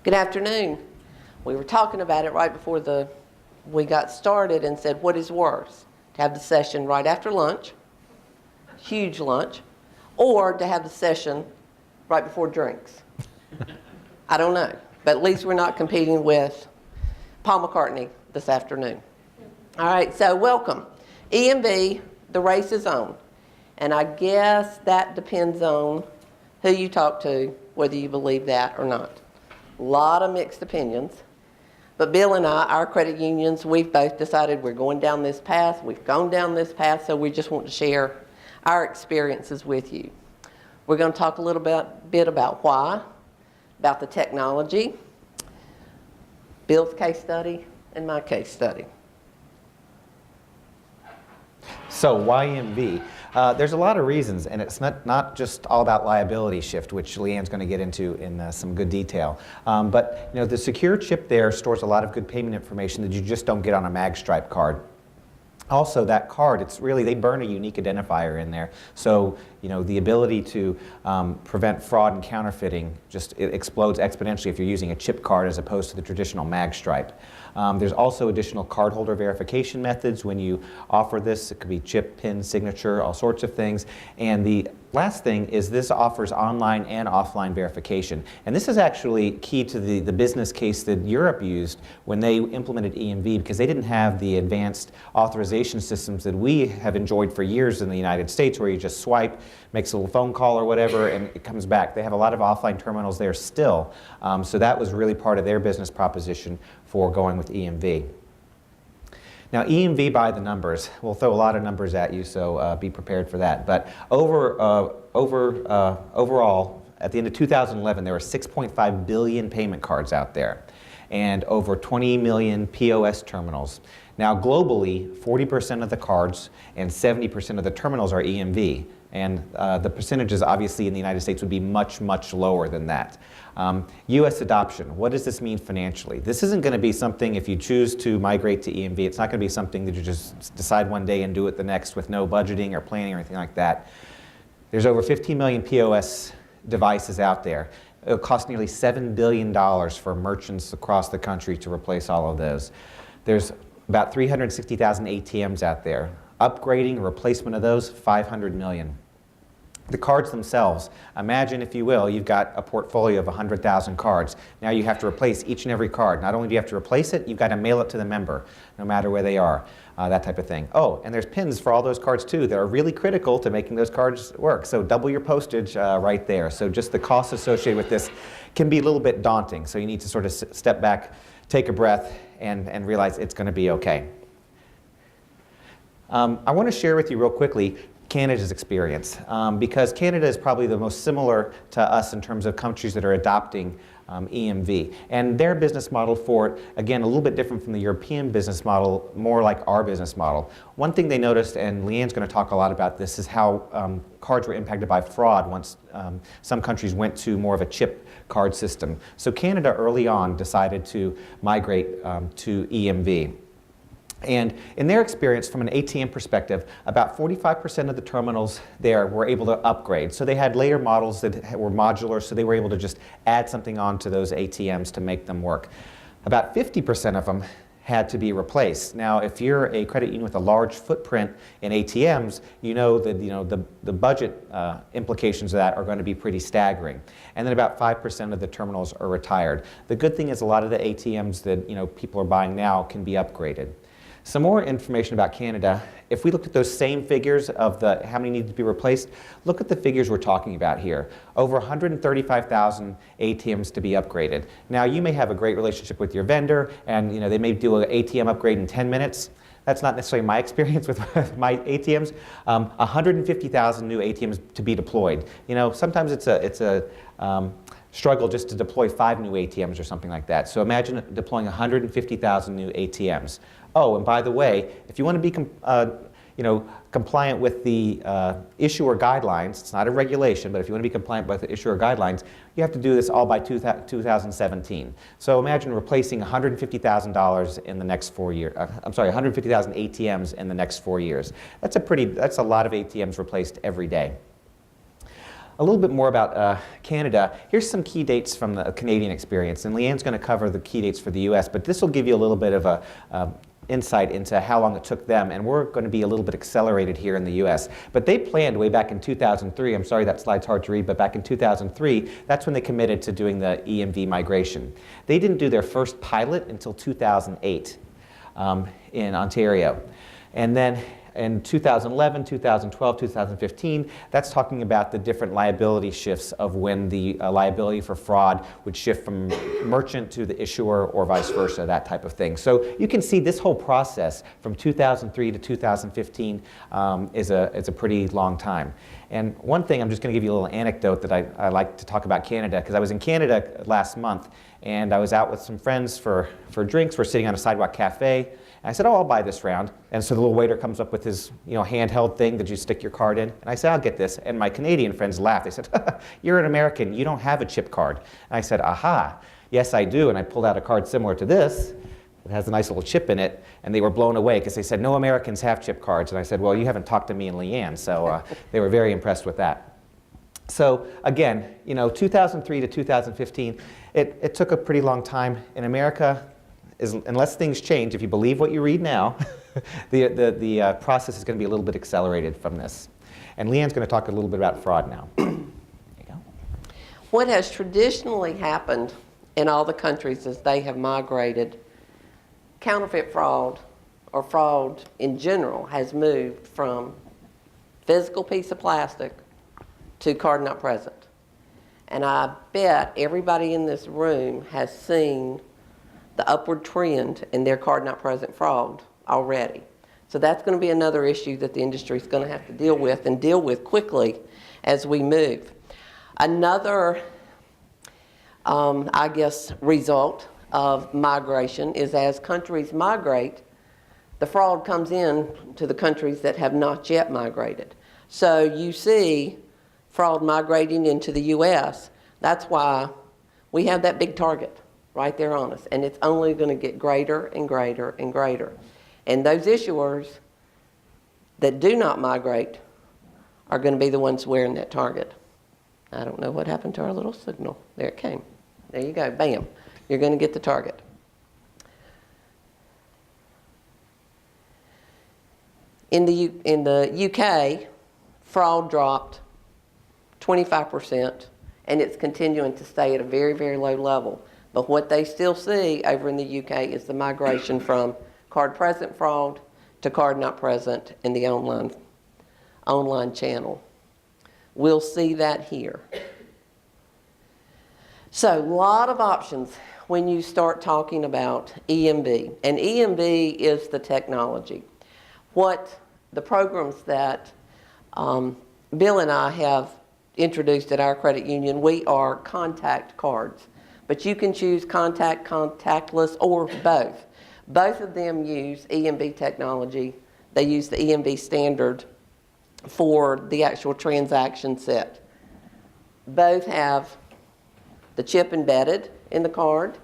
Good afternoon. We were talking about it right before we got started and said, what is worse? To have the session right after lunch, huge lunch, or to have the session right before drinks? I don't know, but at least we're not competing with Paul McCartney this afternoon. All right, so welcome. EMV, the race is on. And I guess that depends on who you talk to, whether you believe that or not. A lot of mixed opinions. But Bill and I, our credit unions, we've both decided we're going down this path. We've gone down this path, so we just want to share our experiences with you. We're going to talk a little bit about why, about the technology, Bill's case study, and my case study. So why EMV? There's a lot of reasons, and it's not just all about liability shift, which Leanne's going to get into in some good detail. But the secure chip there stores a lot of good payment information that you just don't get on a magstripe card. Also, that card, they burn a unique identifier in there. So, the ability to prevent fraud and counterfeiting it explodes exponentially if you're using a chip card as opposed to the traditional magstripe. There's also additional cardholder verification methods when you offer this. It could be chip, PIN, signature, all sorts of things. And the last thing is this offers online and offline verification. And this is actually key to the business case that Europe used when they implemented EMV, because they didn't have the advanced authorization systems that we have enjoyed for years in the United States, where you just swipe, makes a little phone call or whatever, and it comes back. They have a lot of offline terminals there still. So that was really part of their business proposition for going with EMV. Now, EMV by the numbers, we'll throw a lot of numbers at you, so be prepared for that. But overall, at the end of 2011, there were 6.5 billion payment cards out there and over 20 million POS terminals. Now, globally, 40% of the cards and 70% of the terminals are EMV. And the percentages, obviously, in the United States would be much, much lower than that. U.S. adoption, what does this mean financially? This isn't going to be something, if you choose to migrate to EMV, it's not going to be something that you just decide one day and do it the next with no budgeting or planning or anything like that. There's over 15 million POS devices out there. It'll cost nearly $7 billion for merchants across the country to replace all of those. There's about 360,000 ATMs out there. Upgrading, replacement of those, 500 million. The cards themselves, imagine, if you will, you've got a portfolio of 100,000 cards. Now you have to replace each and every card. Not only do you have to replace it, you've got to mail it to the member, no matter where they are, that type of thing. Oh, and there's pins for all those cards too that are really critical to making those cards work. So double your postage right there. So just the costs associated with this can be a little bit daunting. So you need to sort of step back, take a breath, and realize it's going to be okay. I want to share with you real quickly Canada's experience, because Canada is probably the most similar to us in terms of countries that are adopting EMV. And their business model for it, again, a little bit different from the European business model, more like our business model. One thing they noticed, and Leanne's going to talk a lot about this, is how cards were impacted by fraud once some countries went to more of a chip card system. So Canada early on decided to migrate to EMV. And in their experience, from an ATM perspective, about 45% of the terminals there were able to upgrade. So they had later models that were modular, so they were able to just add something onto those ATMs to make them work. About 50% of them had to be replaced. Now, if you're a credit union with a large footprint in ATMs, you know that the budget implications of that are going to be pretty staggering. And then about 5% of the terminals are retired. The good thing is a lot of the ATMs that people are buying now can be upgraded. Some more information about Canada. If we look at those same figures of how many need to be replaced, look at the figures we're talking about here. Over 135,000 ATMs to be upgraded. Now, you may have a great relationship with your vendor, and they may do an ATM upgrade in 10 minutes. That's not necessarily my experience with my ATMs. 150,000 new ATMs to be deployed. Sometimes it's a struggle just to deploy 5 new ATMs or something like that. So imagine deploying 150,000 new ATMs. Oh, and by the way, if you want to be compliant with the issuer guidelines, it's not a regulation, but if you want to be compliant with the issuer guidelines, you have to do this all by 2017. So imagine replacing $150,000 in the next 4 years. 150,000 ATMs in the next 4 years. That's a lot of ATMs replaced every day. a little bit more about Canada. Here's some key dates from the Canadian experience, and Leanne's going to cover the key dates for the US, but this will give you a little bit of a insight into how long it took them, and we're going to be a little bit accelerated here in the US. But they planned way back in 2003, I'm sorry that slide's hard to read, but back in 2003, that's when they committed to doing the EMV migration. They didn't do their first pilot until 2008 in Ontario. And then in 2011, 2012, 2015, that's talking about the different liability shifts of when the liability for fraud would shift from merchant to the issuer or vice versa, that type of thing. So you can see this whole process from 2003 to 2015 is a pretty long time. And one thing, I'm just going to give you a little anecdote that I like to talk about Canada, because I was in Canada last month, and I was out with some friends for drinks. We're sitting on a sidewalk cafe. And I said, oh, I'll buy this round. And so the little waiter comes up with his handheld thing that you stick your card in. And I said, I'll get this. And my Canadian friends laughed. They said, you're an American. You don't have a chip card. And I said, aha, yes, I do. And I pulled out a card similar to this. It has a nice little chip in it. And they were blown away because they said, no Americans have chip cards. And I said, well, you haven't talked to me and Leanne. So they were very impressed with that. So again, 2003 to 2015, it took a pretty long time. In America, unless things change, if you believe what you read now, the process is going to be a little bit accelerated from this. And Leanne's going to talk a little bit about fraud now. There you go. What has traditionally happened in all the countries as they have migrated, counterfeit fraud, or fraud in general, has moved from physical piece of plastic to card not present. And I bet everybody in this room has seen the upward trend in their card not present fraud already. So that's going to be another issue that the industry is going to have to deal with, and deal with quickly as we move. Another, result of migration is as countries migrate, the fraud comes in to the countries that have not yet migrated. So you see fraud migrating into the US. That's why we have that big target right there on us, and it's only going to get greater and greater and greater. And those issuers that do not migrate are going to be the ones wearing that target. I don't know what happened to our little signal. There it came. There you go, bam. You're going to get the target. In the UK, fraud dropped 25%, and it's continuing to stay at a very, very low level. But what they still see over in the UK is the migration from card present fraud to card not present in the online channel. We'll see that here. So a lot of options when you start talking about EMV. And EMV is the technology. What the programs that Bill and I have introduced at our credit union, we are contact cards. But you can choose contact, contactless, or both. Both of them use EMV technology. They use the EMV standard for the actual transaction set. Both have the chip embedded in the card.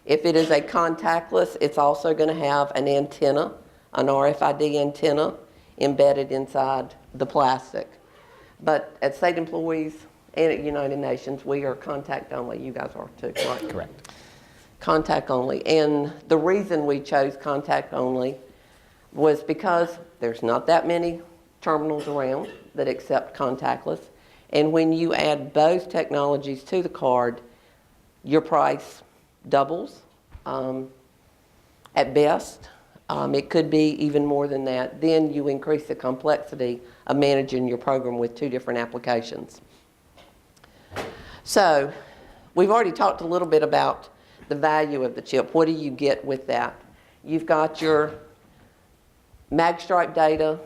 If it is a contactless, it's also going to have an antenna, an RFID antenna embedded inside the plastic. But as state employees and at United Nations, we are contact only. You guys are too, right? Correct. Contact only. And the reason we chose contact only was because there's not that many terminals around that accept contactless. And when you add both technologies to the card, your price doubles at best. It could be even more than that. Then you increase the complexity of managing your program with two different applications. So we've already talked a little bit about the value of the chip. What do you get with that? You've got your magstripe data,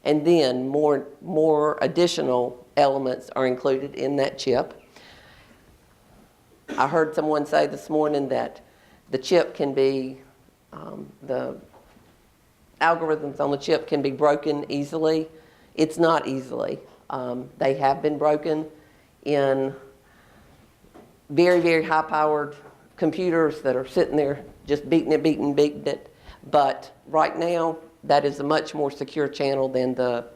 and then more additional elements are included in that chip. I heard someone say this morning that the chip can be, the algorithms on the chip can be broken easily. It's not easily. They have been broken in very, very high-powered computers that are sitting there just beating it. But right now, that is a much more secure channel than the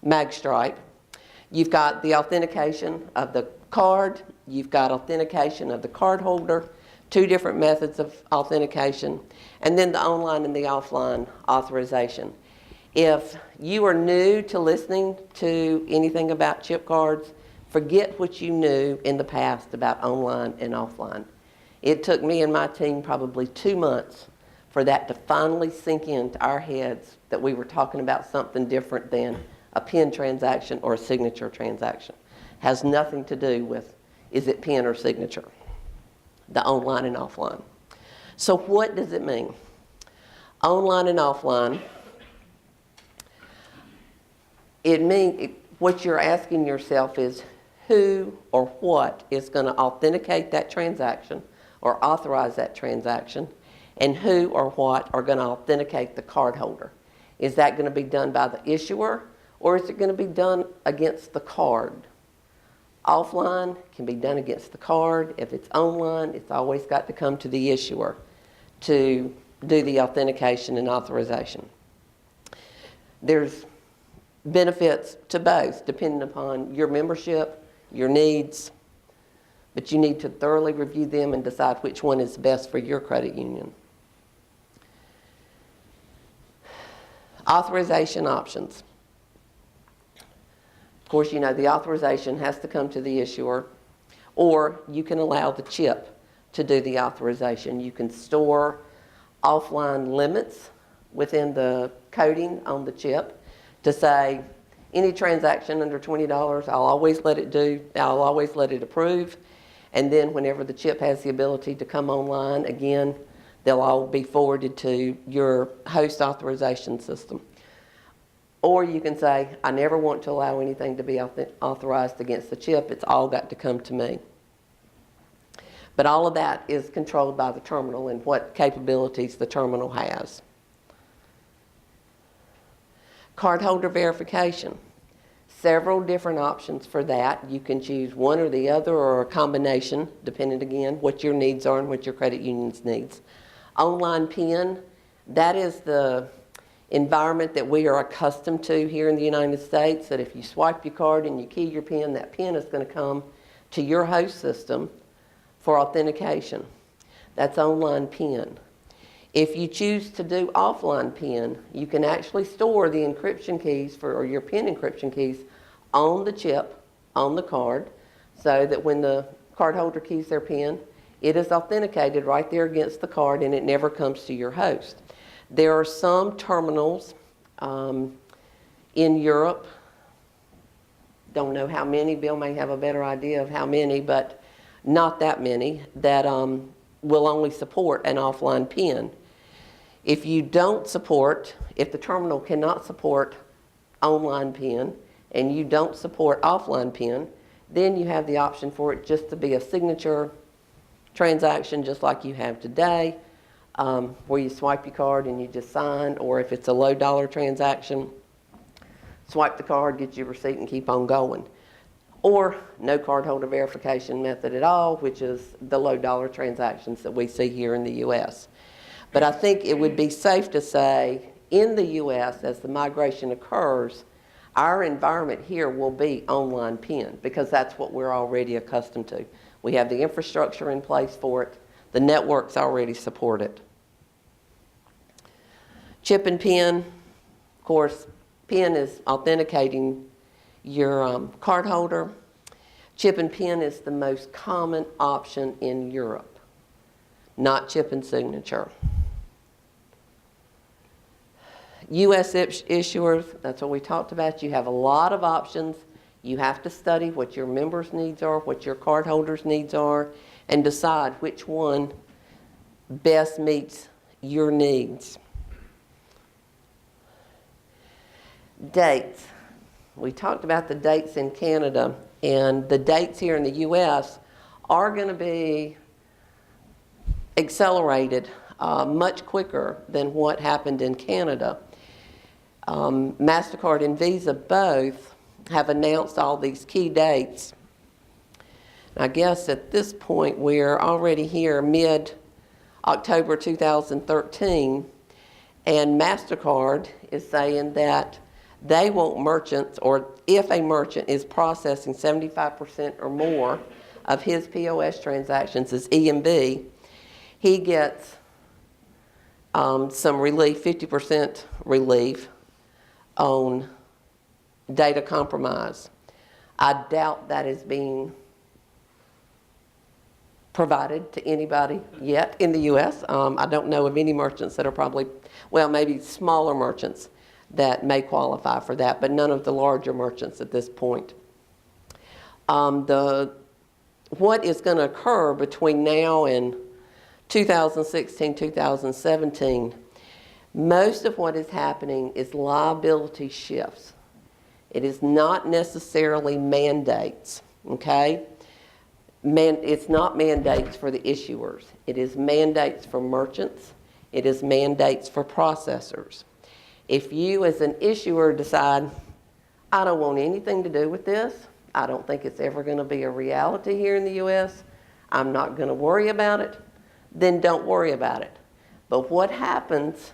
magstripe. You've got the authentication of the card, you've got authentication of the card holder, 2 different methods of authentication, and then the online and the offline authorization. If you are new to listening to anything about chip cards, forget what you knew in the past about online and offline. It took me and my team probably 2 months for that to finally sink into our heads that we were talking about something different than a pen transaction or a signature transaction. Has nothing to do with is it pen or signature, the online and offline. So what does it mean? Online and offline, it means what you're asking yourself is who or what is going to authenticate that transaction or authorize that transaction, and who or what are going to authenticate the card holder. Is that going to be done by the issuer, or is it going to be done against the card? Offline can be done against the card. If it's online, it's always got to come to the issuer to do the authentication and authorization. There's benefits to both depending upon your membership, your needs, but you need to thoroughly review them and decide which one is best for your credit union. Authorization options. Of course, you know the authorization has to come to the issuer, or you can allow the chip to do the authorization. You can store offline limits within the coding on the chip to say any transaction under $20, I'll always let it approve. And then whenever the chip has the ability to come online, again, they'll all be forwarded to your host authorization system. Or you can say, I never want to allow anything to be authorized against the chip. It's all got to come to me. But all of that is controlled by the terminal and what capabilities the terminal has. Cardholder verification. Several different options for that. You can choose one or the other or a combination, depending again what your needs are and what your credit union's needs. Online PIN, that is the environment that we are accustomed to here in the United States, that if you swipe your card and you key your PIN, that PIN is going to come to your host system for authentication. That's online PIN. If you choose to do offline PIN, you can actually store the encryption keys or your PIN encryption keys on the chip, on the card, so that when the cardholder keys their PIN, it is authenticated right there against the card and it never comes to your host. There are some terminals in Europe, don't know how many, Bill may have a better idea of how many, but not that many, that will only support an offline PIN. If the terminal cannot support online PIN and you don't support offline PIN, then you have the option for it just to be a signature transaction just like you have today, where you swipe your card and you just sign, or if it's a low dollar transaction, swipe the card, get your receipt and keep on going. Or no cardholder verification method at all, which is the low dollar transactions that we see here in the U.S. But I think it would be safe to say in the U.S. as the migration occurs, our environment here will be online PIN because that's what we're already accustomed to. We have the infrastructure in place for it. The networks already support it. Chip and PIN, of course, PIN is authenticating your card holder. Chip and PIN is the most common option in Europe, not chip and signature. U.S. issuers, that's what we talked about. You have a lot of options. You have to study what your members' needs are, what your cardholders' needs are, and decide which one best meets your needs. Dates. We talked about the dates in Canada, and the dates here in the U.S. are going to be accelerated much quicker than what happened in Canada. MasterCard and Visa both have announced all these key dates. I guess at this point we're already here mid-October 2013, and MasterCard is saying that They want merchants, or if a merchant is processing 75% or more of his POS transactions as EMV, he gets some relief, 50% relief on data compromise. I doubt that is being provided to anybody yet in the U.S. I don't know of any merchants that are probably, well, maybe smaller merchants that may qualify for that, but none of the larger merchants at this point. What is going to occur between now and 2016, 2017, most of what is happening is liability shifts. It is not necessarily mandates, okay? It's not mandates for the issuers. It is mandates for merchants. It is mandates for processors. If you as an issuer decide, I don't want anything to do with this, I don't think it's ever going to be a reality here in the U.S., I'm not going to worry about it, then don't worry about it. But what happens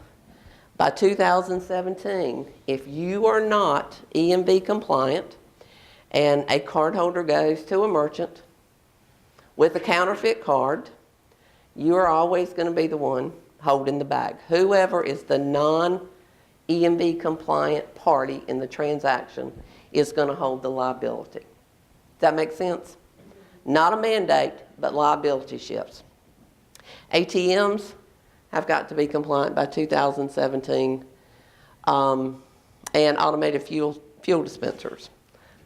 by 2017, if you are not EMV compliant and a cardholder goes to a merchant with a counterfeit card, you are always going to be the one holding the bag. Whoever is the non-EMV compliant party in the transaction is going to hold the liability. Does that make sense? Not a mandate, but liability shifts. ATMs have got to be compliant by 2017, and automated fuel dispensers.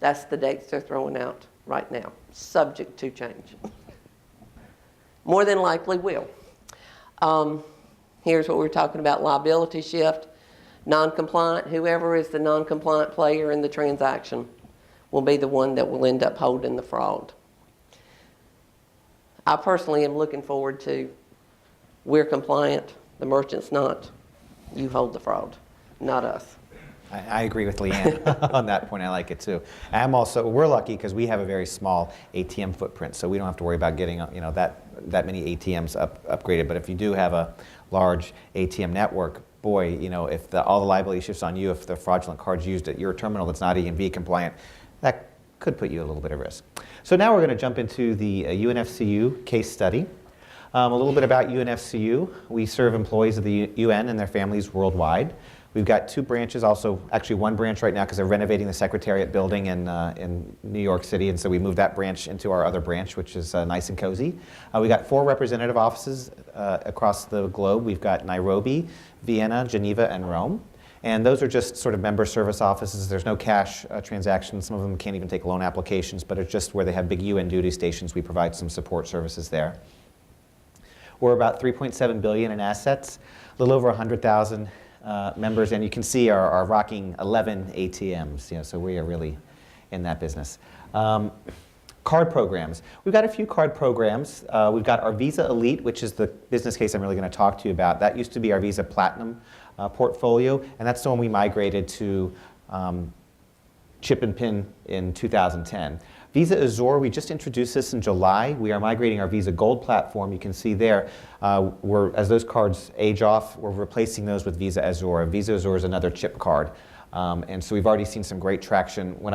That's the dates they're throwing out right now, subject to change. More than likely will. Here's what we're talking about, liability shift, non-compliant. Whoever is the non-compliant player in the transaction will be the one that will end up holding the fraud. I personally am looking forward to, we're compliant, the merchant's not. You hold the fraud, not us. I agree with Leanne on that point. I like it too. We're lucky because we have a very small ATM footprint, so we don't have to worry about getting that many ATMs upgraded. But if you do have a large ATM network, boy, if all the liability shifts on you, if the fraudulent card's used at your terminal that's not EMV compliant, that could put you at a little bit of risk. So now we're going to jump into the UNFCU case study. A little bit about UNFCU. We serve employees of the UN and their families worldwide. We've got 2 branches, also actually 1 branch right now because they're renovating the Secretariat building in New York City, and so we moved that branch into our other branch, which is nice and cozy. We got 4 representative offices across the globe. We've got Nairobi, Vienna, Geneva, and Rome. And those are just sort of member service offices. There's no cash transactions. Some of them can't even take loan applications, but it's just where they have big UN duty stations. We provide some support services there. We're about $3.7 billion in assets, a little over 100,000 members, and you can see our rocking 11 ATMs. So we are really in that business. Card programs. We've got a few card programs. We've got our Visa Elite, which is the business case I'm really going to talk to you about. That used to be our Visa Platinum portfolio, and that's the one we migrated to chip and pin in 2010. Visa Azure, we just introduced this in July. We are migrating our Visa Gold platform. You can see there, as those cards age off, we're replacing those with Visa Azure. Visa Azure is another chip card. And so we've already seen some great traction. When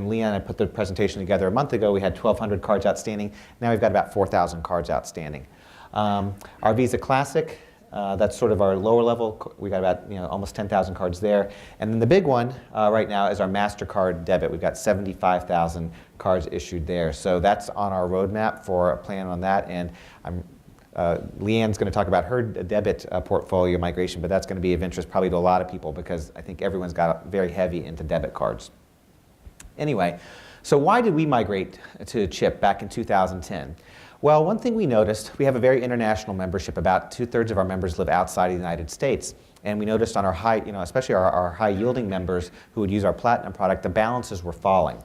Leanne and I put the presentation together a month ago, we had 1,200 cards outstanding. Now we've got about 4,000 cards outstanding. Our Visa Classic, that's sort of our lower level. We got about almost 10,000 cards there. And then the big one right now is our MasterCard debit. We've got 75,000 cards issued there. So that's on our roadmap for a plan on that. And Leanne's going to talk about her debit portfolio migration, but that's going to be of interest probably to a lot of people because I think everyone's got very heavy into debit cards. Anyway, so why did we migrate to chip back in 2010? Well, one thing we noticed, we have a very international membership. About 2/3 of our members live outside of the United States. And we noticed on our high, especially our high yielding members who would use our Platinum product, the balances were falling.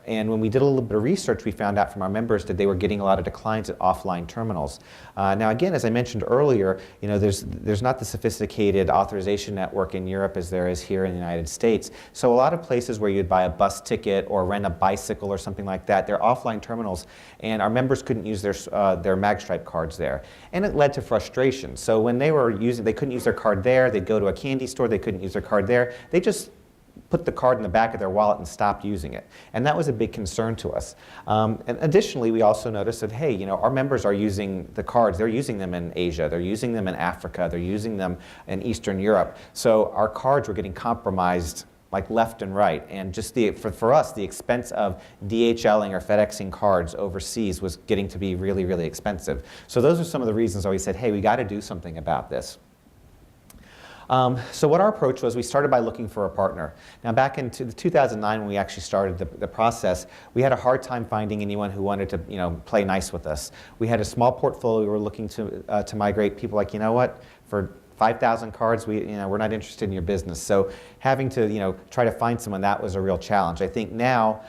And when we did a little bit of research, we found out from our members that they were getting a lot of declines at offline terminals. Now again, as I mentioned earlier, there's not the sophisticated authorization network in Europe as there is here in the United States. So a lot of places where you'd buy a bus ticket or rent a bicycle or something like that, they're offline terminals, and our members couldn't use their MagStripe cards there. And it led to frustration. So when they couldn't use their card there, they'd go to a candy store, they couldn't use their card there, they just put the card in the back of their wallet and stopped using it. And that was a big concern to us. And additionally, we also noticed that, hey, our members are using the cards. They're using them in Asia. They're using them in Africa. They're using them in Eastern Europe. So our cards were getting compromised like left and right. And just for us, the expense of DHLing or FedExing cards overseas was getting to be really, really expensive. So those are some of the reasons why we said, hey, we got to do something about this. So what our approach was, we started by looking for a partner. Now back in 2009 when we actually started the process, we had a hard time finding anyone who wanted to play nice with us. We had a small portfolio we were looking to migrate. People like, you know what, for 5,000 cards, we're not interested in your business. So having to try to find someone, that was a real challenge. I think now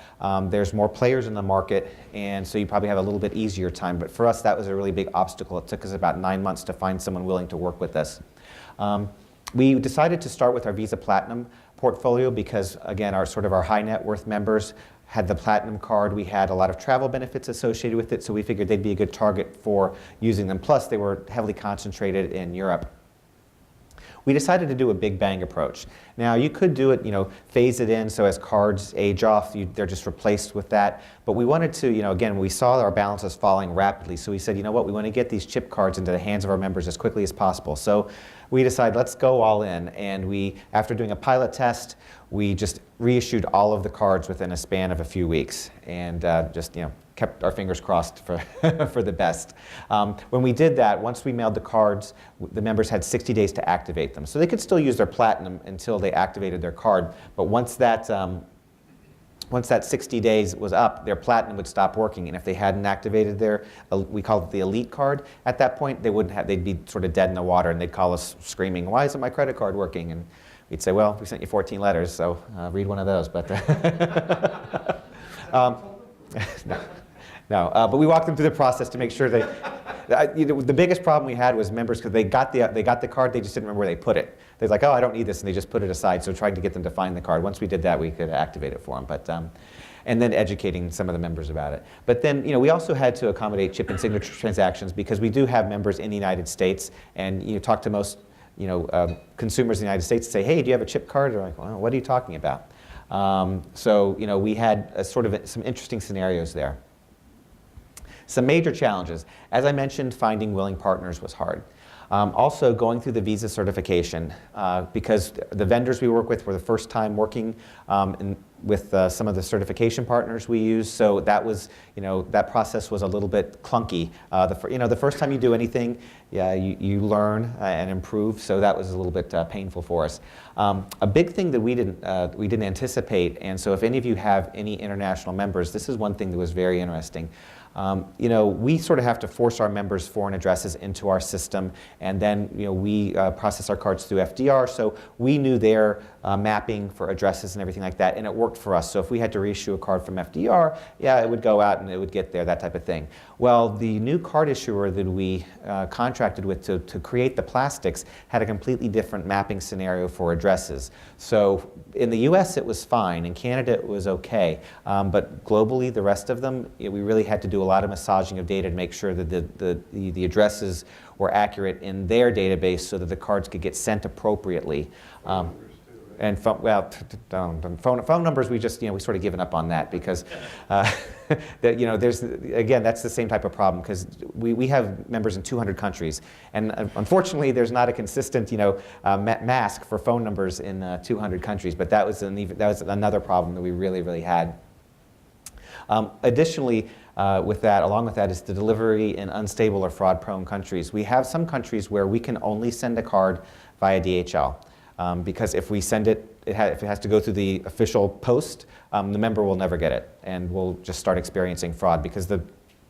there's more players in the market, and so you probably have a little bit easier time. But for us, that was a really big obstacle. It took us about 9 months to find someone willing to work with us. We decided to start with our Visa Platinum portfolio because, again, our high net worth members had the Platinum card. We had a lot of travel benefits associated with it, so we figured they'd be a good target for using them. Plus, they were heavily concentrated in Europe. We decided to do a big bang approach. Now, you could do it, phase it in, so as cards age off, they're just replaced with that. But we wanted to, again, we saw our balances falling rapidly, so we said, you know what, we want to get these chip cards into the hands of our members as quickly as possible. So we decided, let's go all in. And we, after doing a pilot test, we just reissued all of the cards within a span of a few weeks, and just, kept our fingers crossed for, for the best. When we did that, once we mailed the cards, the members had 60 days to activate them. So they could still use their Platinum until they activated their card. But once that 60 days was up, their Platinum would stop working. And if they hadn't activated their, we called it the Elite card, at that point, they'd be sort of dead in the water, and they'd call us screaming, why isn't my credit card working? And we'd say, well, we sent you 14 letters, so read one of those. But no, but we walked them through the process to make sure they. The biggest problem we had was members, because they got the card, they just didn't remember where they put it. They're like, oh, I don't need this, and they just put it aside. So trying to get them to find the card. Once we did that, we could activate it for them. But and then educating some of the members about it. But then we also had to accommodate chip and signature transactions because we do have members in the United States, and talk to most consumers in the United States and say, hey, do you have a chip card? They're like, well, what are you talking about? So we had some interesting scenarios there. Some major challenges. As I mentioned, finding willing partners was hard. Also going through the Visa certification because the vendors we work with were the first time working with some of the certification partners we use. So that was, that process was a little bit clunky. The first time you do anything, you learn and improve. So that was a little bit painful for us. A big thing that we didn't anticipate, and so if any of you have any international members, this is one thing that was very interesting. We sort of have to force our members' foreign addresses into our system, and then we process our cards through FDR, so we knew their mapping for addresses and everything like that, and it worked for us. So if we had to reissue a card from FDR, it would go out and it would get there, that type of thing. Well, the new card issuer that we contracted with to create the plastics had a completely different mapping scenario for addresses. So in the US it was fine, in Canada it was okay, but globally the rest of them, we really had to do a lot of massaging of data to make sure that the addresses were accurate in their database so that the cards could get sent appropriately. And phone numbers, we just we sort of given up on that because there's again that's the same type of problem because we have members in 200 countries, and unfortunately there's not a consistent mask for phone numbers in 200 countries. But that was another problem that we really had. Additionally, along with that is the delivery in unstable or fraud-prone countries. We have some countries where we can only send a card via DHL. Because if we send it, if it has to go through the official post, the member will never get it, and we'll just start experiencing fraud because the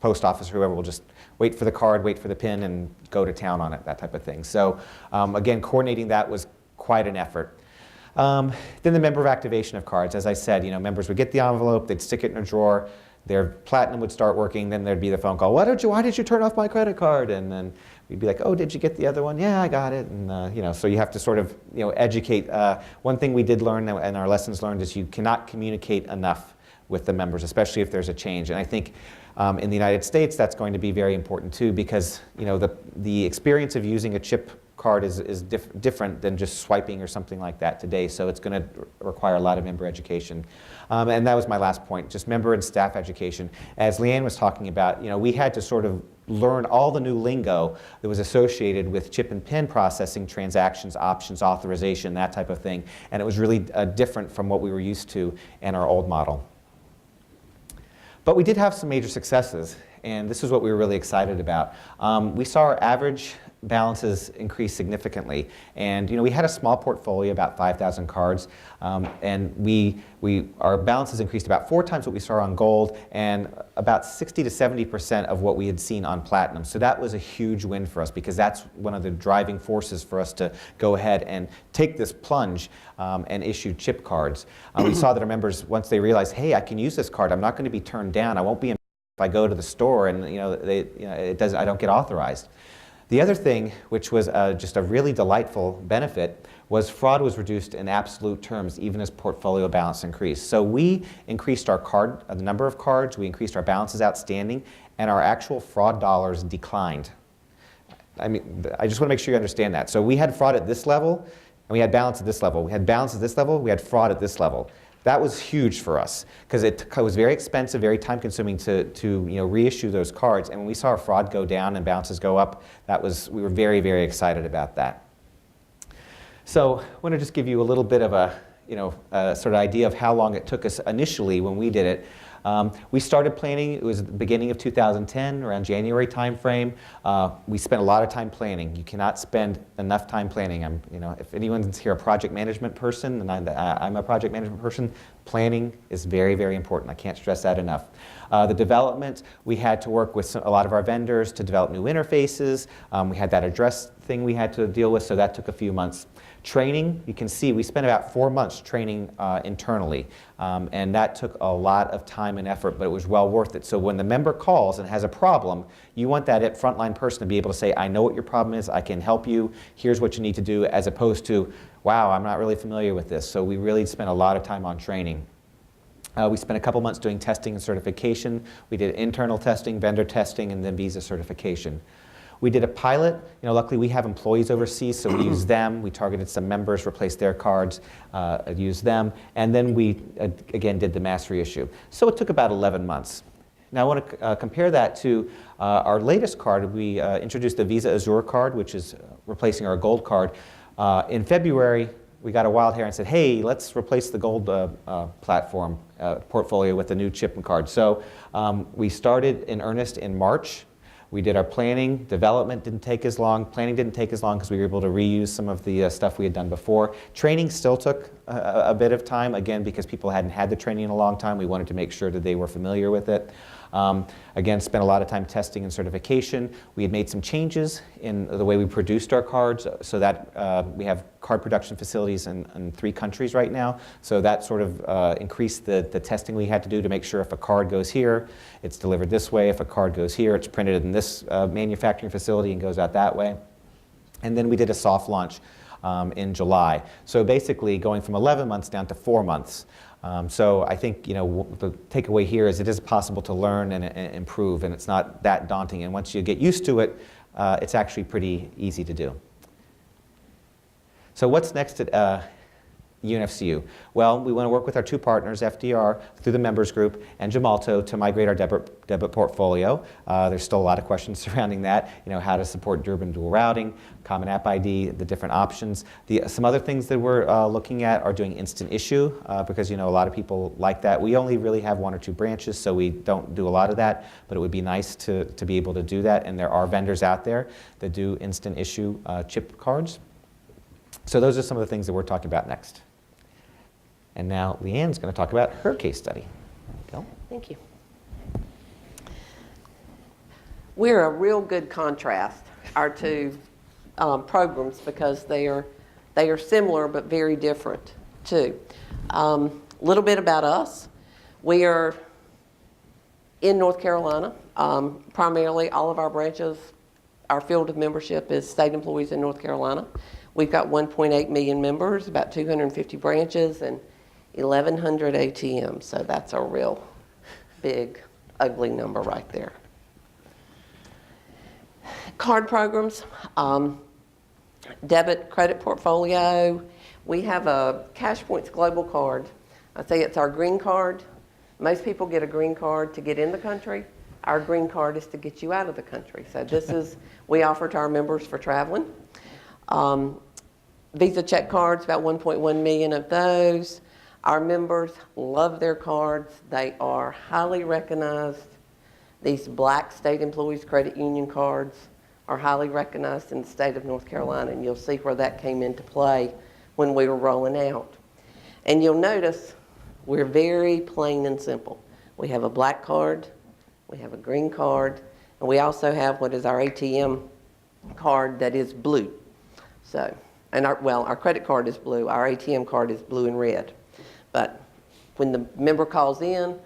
post office or whoever will just wait for the card, wait for the PIN, and go to town on it, that type of thing. So again, coordinating that was quite an effort. Then the member activation of cards. As I said, members would get the envelope, they'd stick it in a drawer, their Platinum would start working, then there'd be the phone call, why did you turn off my credit card? And then we'd be like, oh, did you get the other one? Yeah, I got it. And so you have to sort of educate. One thing we did learn and our lessons learned is you cannot communicate enough with the members, especially if there's a change. And I think in the United States, that's going to be very important too, because the experience of using a chip card is different than just swiping or something like that today. So it's going to require a lot of member education. And that was my last point, just member and staff education. As Leanne was talking about, we had to sort of learn all the new lingo that was associated with chip and PIN processing, transactions, options, authorization, that type of thing. And it was really different from what we were used to in our old model. But we did have some major successes, and this is what we were really excited about. We saw our average balances increase significantly, and we had a small portfolio, about 5,000 cards, and our balances increased about 4 times what we saw on gold, and about 60 to 70% of what we had seen on platinum. So that was a huge win for us, because that's one of the driving forces for us to go ahead and take this plunge and issue chip cards. We saw that our members, once they realized, hey, I can use this card, I'm not going to be turned down, I won't be if I go to the store and I don't get authorized. The other thing, which was just a really delightful benefit, was fraud was reduced in absolute terms, even as portfolio balance increased. So we increased the number of cards, we increased our balances outstanding, and our actual fraud dollars declined. I mean, I just want to make sure you understand that. So we had fraud at this level, and we had balance at this level. We had balance at this level, we had fraud at this level. That was huge for us, because it was very expensive, very time-consuming to reissue those cards. And when we saw our fraud go down and balances go up, we were very, very excited about that. So I want to just give you a little bit of a sort of idea of how long it took us initially when we did it. We started planning, it was the beginning of 2010, around January timeframe. We spent a lot of time planning. You cannot spend enough time planning. If anyone's here a project management person, and I'm a project management person, planning is very, very important. I can't stress that enough. The development, we had to work with a lot of our vendors to develop new interfaces. We had that address thing we had to deal with, so that took a few months. Training, you can see we spent about 4 months training internally, and that took a lot of time and effort, but it was well worth it. So when the member calls and has a problem, you want that frontline person to be able to say, I know what your problem is, I can help you, here's what you need to do, as opposed to, wow, I'm not really familiar with this. So we really spent a lot of time on training. We spent a couple months doing testing and certification. We did internal testing, vendor testing, and then visa certification. We did a pilot. Luckily we have employees overseas, so we used them. We targeted some members, replaced their cards, used them, and then we again did the mass reissue. So it took about 11 months. Now I want to compare that to our latest card. We introduced the Visa Azure card, which is replacing our gold card. In February, we got a wild hair and said, hey, let's replace the gold platform portfolio with the new chip and card. So we started in earnest in March. We did our planning. Development didn't take as long. Planning didn't take as long because we were able to reuse some of the stuff we had done before. Training still took a bit of time, again, because people hadn't had the training in a long time. We wanted to make sure that they were familiar with it. Again, spent a lot of time testing and certification. We had made some changes in the way we produced our cards, so that we have card production facilities in 3 countries right now. So that sort of increased the testing we had to do to make sure if a card goes here, it's delivered this way. If a card goes here, it's printed in this manufacturing facility and goes out that way. And then we did a soft launch in July. So basically going from 11 months down to 4 months. So I think the takeaway here is it is possible to learn and improve, and it's not that daunting. And once you get used to it, it's actually pretty easy to do. So what's next at UNFCU? Well, we want to work with our 2 partners, FDR through the members group and Gemalto, to migrate our debit portfolio. There's still a lot of questions surrounding that, how to support Durbin dual routing, Common App ID, the different options. Some other things that we're looking at are doing instant issue, because a lot of people like that. We only really have 1 or 2 branches, so we don't do a lot of that, but it would be nice to be able to do that, and there are vendors out there that do instant issue chip cards. So those are some of the things that we're talking about next. And now Leanne's going to talk about her case study. Go. Thank you. We're a real good contrast, our 2 programs, because they are similar but very different too. A little bit about us. We are in North Carolina. Primarily all of our branches, our field of membership is state employees in North Carolina. We've got 1.8 million members, about 250 branches, and 1,100 ATMs, so that's a real big, ugly number right there. Card programs, debit credit portfolio. We have a Cash Points Global card. I say it's our green card. Most people get a green card to get in the country. Our green card is to get you out of the country. So this is, we offer to our members for traveling. Visa check cards, about 1.1 million of those. Our members love their cards. They are highly recognized. These black state employees credit union cards are highly recognized in the state of North Carolina, and you'll see where that came into play when we were rolling out. And you'll notice we're very plain and simple. We have a black card, we have a green card, and we also have what is our ATM card that is blue. So, and our credit card is blue, our ATM card is blue and red. But when the member calls in,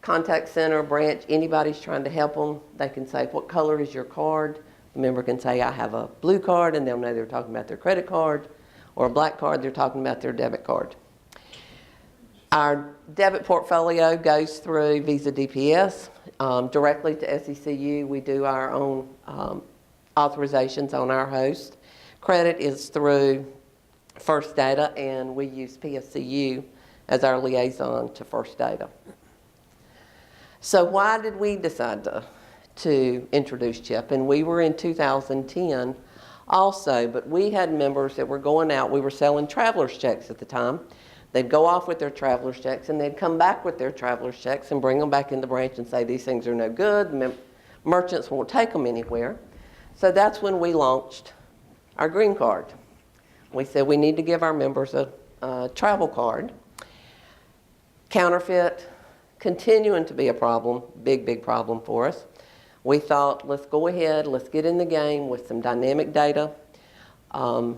contact center, branch, anybody's trying to help them, they can say, what color is your card? The member can say, I have a blue card, and they'll know they're talking about their credit card, or a black card, they're talking about their debit card. Our debit portfolio goes through Visa DPS directly to SECU. We do our own authorizations on our host. Credit is through First Data, and we use PSCU as our liaison to First Data. So why did we decide to introduce CHIP? And we were in 2010 also, but we had members that were going out. We were selling traveler's checks at the time. They'd go off with their traveler's checks, and they'd come back with their traveler's checks and bring them back in the branch and say, these things are no good. Merchants won't take them anywhere. So that's when we launched our green card. We said we need to give our members a travel card. Counterfeit, continuing to be a problem, big problem for us. We thought, let's go ahead, let's get in the game with some dynamic data. Go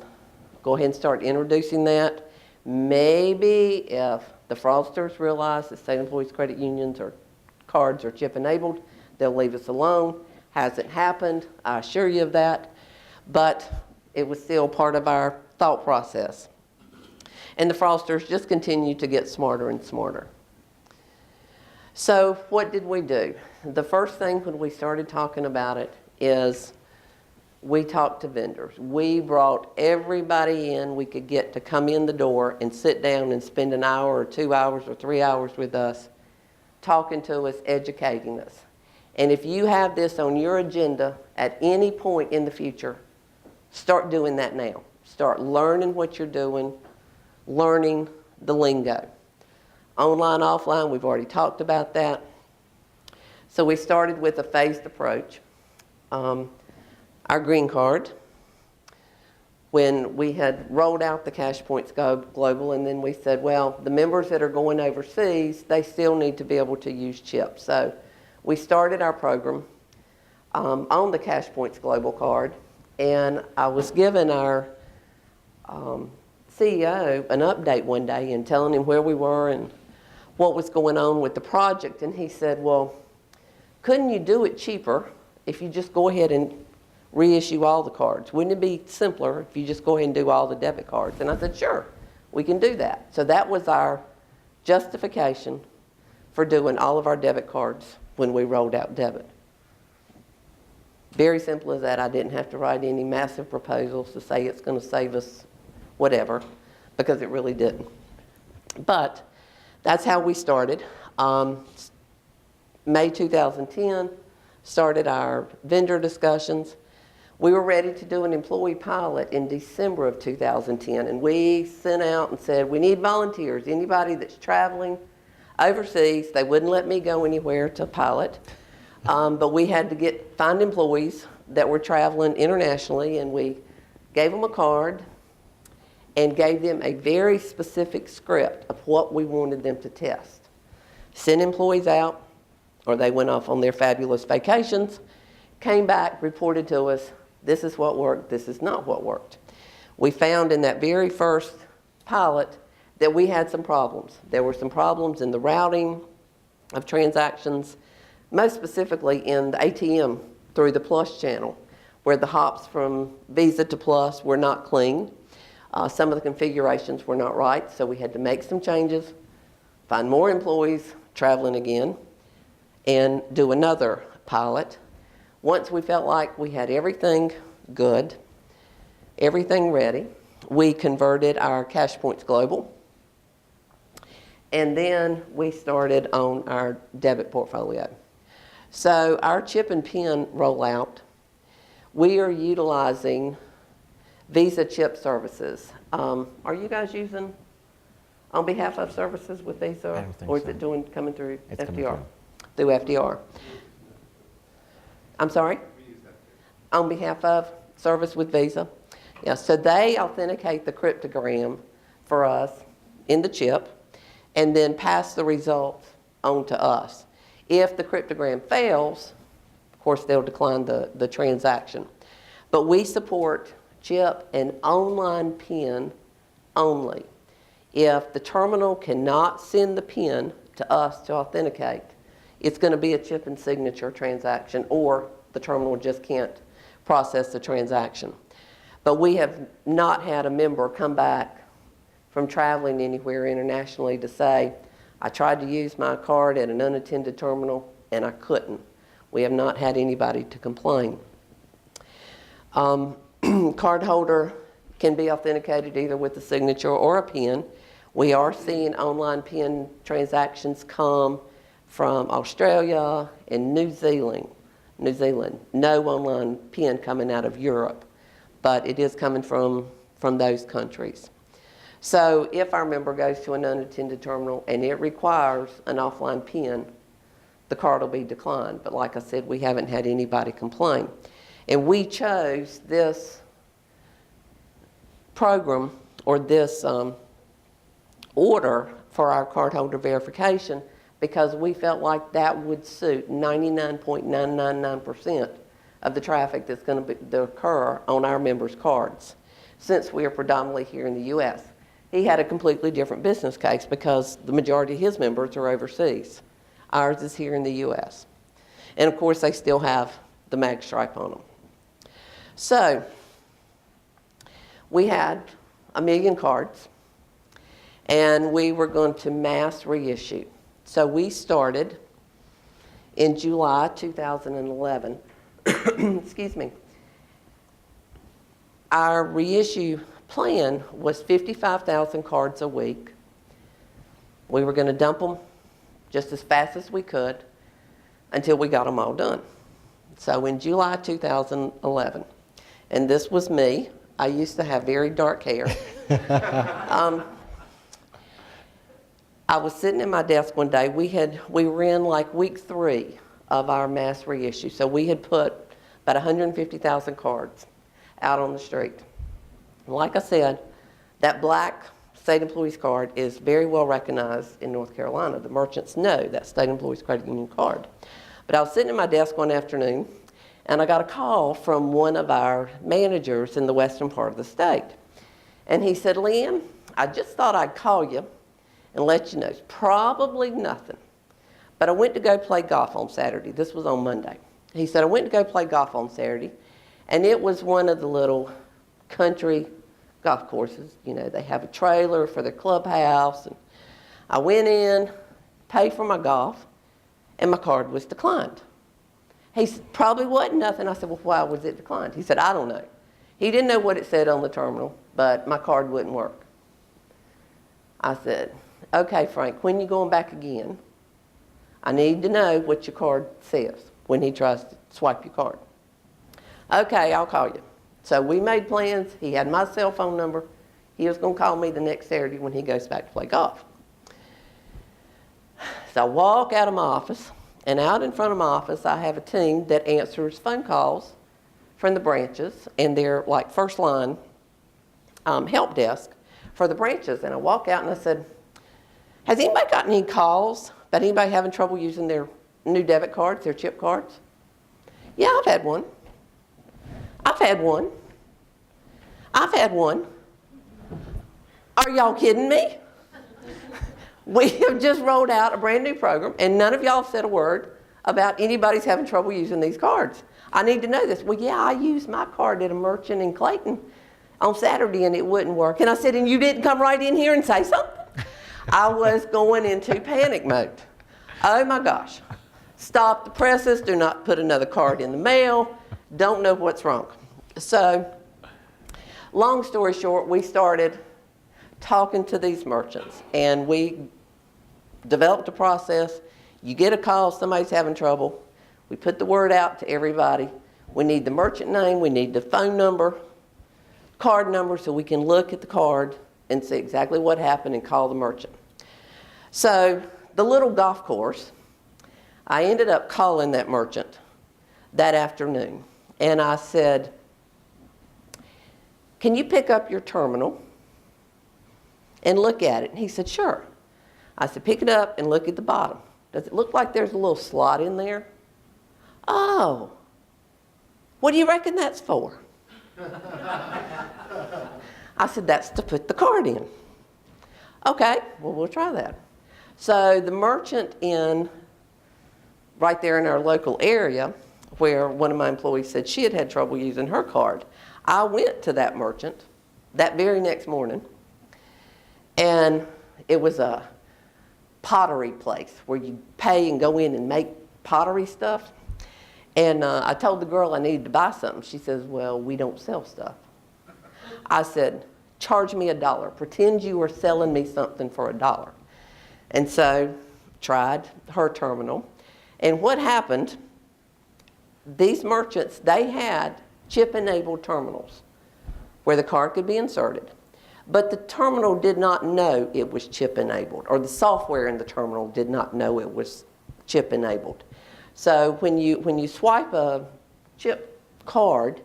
ahead and start introducing that. Maybe if the fraudsters realize that state employees credit unions or cards are chip enabled, they'll leave us alone. Hasn't happened, I assure you of that. But it was still part of our thought process. And the fraudsters just continue to get smarter and smarter. So what did we do? The first thing when we started talking about it is we talked to vendors. We brought everybody in we could get to come in the door and sit down and spend an hour or 2 hours or 3 hours with us, talking to us, educating us. And if you have this on your agenda at any point in the future, start doing that now. Start learning what you're doing, learning the lingo. Online, offline, we've already talked about that. So we started with a phased approach. Our green card, when we had rolled out the Cash Points Global, and then we said, well, the members that are going overseas, they still need to be able to use CHIP. So we started our program on the Cash Points Global card, and I was giving our CEO an update one day and telling him where we were and what was going on with the project, and he said, well, couldn't you do it cheaper if you just go ahead and reissue all the cards? Wouldn't it be simpler if you just go ahead and do all the debit cards? And I said, sure, we can do that. So that was our justification for doing all of our debit cards when we rolled out debit. Very simple as that. I didn't have to write any massive proposals to say it's going to save us whatever, because it really didn't. But that's how we started. May 2010, started our vendor discussions. We were ready to do an employee pilot in December of 2010, and we sent out and said, we need volunteers. Anybody that's traveling overseas, they wouldn't let me go anywhere to pilot, but we had to find employees that were traveling internationally, and we gave them a card and gave them a very specific script of what we wanted them to test. Sent employees out, or they went off on their fabulous vacations, came back, reported to us, this is what worked, this is not what worked. We found in that very first pilot that we had some problems. There were some problems in the routing of transactions, most specifically in the ATM through the Plus channel, where the hops from Visa to Plus were not clean. Some of the configurations were not right, so we had to make some changes. find more employees traveling again, and do another pilot. Once we felt like we had everything good, everything ready, we converted our cash points global, and then we started on our debit portfolio. So our chip and PIN rollout, we are utilizing Visa chip services. Are you guys using on behalf of services with Visa? I don't think or is so. it coming through It's coming FDR? Through FDR. I'm sorry? On behalf of service with Visa. Yeah, so they authenticate the cryptogram for us in the chip and then pass the results on to us. If the cryptogram fails, of course, they'll decline the transaction. But we support chip and online PIN only. If the terminal cannot send the PIN to us to authenticate, it's going to be a chip and signature transaction, or the terminal just can't process the transaction. But we have not had a member come back from traveling anywhere internationally to say, I tried to use my card at an unattended terminal and I couldn't. We have not had anybody to complain. Cardholder can be authenticated either with a signature or a PIN. We are seeing online PIN transactions come from Australia and New Zealand. No online PIN coming out of Europe, but it is coming from those countries. So if our member goes to an unattended terminal and it requires an offline PIN, the card will be declined. But like I said, we haven't had anybody complain. And we chose this program or this order for our cardholder verification because we felt like that would suit 99.999% of the traffic that's going to occur on our members' cards, since we are predominantly here in the U.S. He had a completely different business case because the majority of his members are overseas. Ours is here in the U.S. And of course, they still have the mag stripe on them. So, we had 1 million cards, and we were going to mass reissue. So we started in July 2011. Excuse me. Our reissue plan was 55,000 cards a week. We were going to dump them just as fast as we could until we got them all done. So in July 2011, and this was me. I used to have very dark hair. I was sitting at my desk one day. We were in like week 3 of our mass reissue. So we had put about 150,000 cards out on the street. And like I said, that black state employees card is very well recognized in North Carolina. The merchants know that state employees credit union card. But I was sitting at my desk one afternoon, and I got a call from one of our managers in the western part of the state. And he said, Leanne, I just thought I'd call you and let you know. It's probably nothing. But I went to go play golf on Saturday. This was on Monday. He said, I went to go play golf on Saturday, and it was one of the little country golf courses. You know, they have a trailer for their clubhouse. And I went in, paid for my golf, and my card was declined. He said, probably wasn't nothing. I said, well, why was it declined? He said, I don't know. He didn't know what it said on the terminal, but my card wouldn't work. I said, okay, Frank, when you going back again, I need to know what your card says when he tries to swipe your card. Okay, I'll call you. So we made plans. He had my cell phone number. He was going to call me the next Saturday when he goes back to play golf. So I walk out of my office, and out in front of my office, I have a team that answers phone calls from the branches, and they're like first line help desk for the branches. And I walk out and I said, has anybody gotten any calls about anybody having trouble using their new debit cards, their chip cards? Yeah, I've had one. I've had one. I've had one. Are y'all kidding me? We have just rolled out a brand new program, and none of y'all said a word about anybody's having trouble using these cards. I need to know this. Well, yeah, I used my card at a merchant in Clayton on Saturday, and it wouldn't work. And I said, and you didn't come right in here and say something? I was going into panic mode. Oh my gosh. Stop the presses, do not put another card in the mail, don't know what's wrong. So, long story short, we started talking to these merchants, and we developed a process. You get a call, somebody's having trouble. We put the word out to everybody. We need the merchant name, we need the phone number, card number, so we can look at the card and see exactly what happened and call the merchant. So, the little golf course, I ended up calling that merchant that afternoon. And I said, can you pick up your terminal and look at it? And he said, sure. I said, pick it up and look at the bottom. Does it look like there's a little slot in there? Oh, what do you reckon that's for? I said, that's to put the card in. Okay, well, we'll try that. So the merchant right there in our local area, where one of my employees said she had had trouble using her card, I went to that merchant that very next morning, and it was a pottery place where you pay and go in and make pottery stuff. And I told the girl I needed to buy something. She says, well, we don't sell stuff. I said, charge me $1. Pretend you were selling me something for $1. And so, tried her terminal. And what happened, these merchants, they had chip-enabled terminals where the card could be inserted. But the terminal did not know it was chip-enabled, or the software in the terminal did not know it was chip-enabled. So when you swipe a chip card,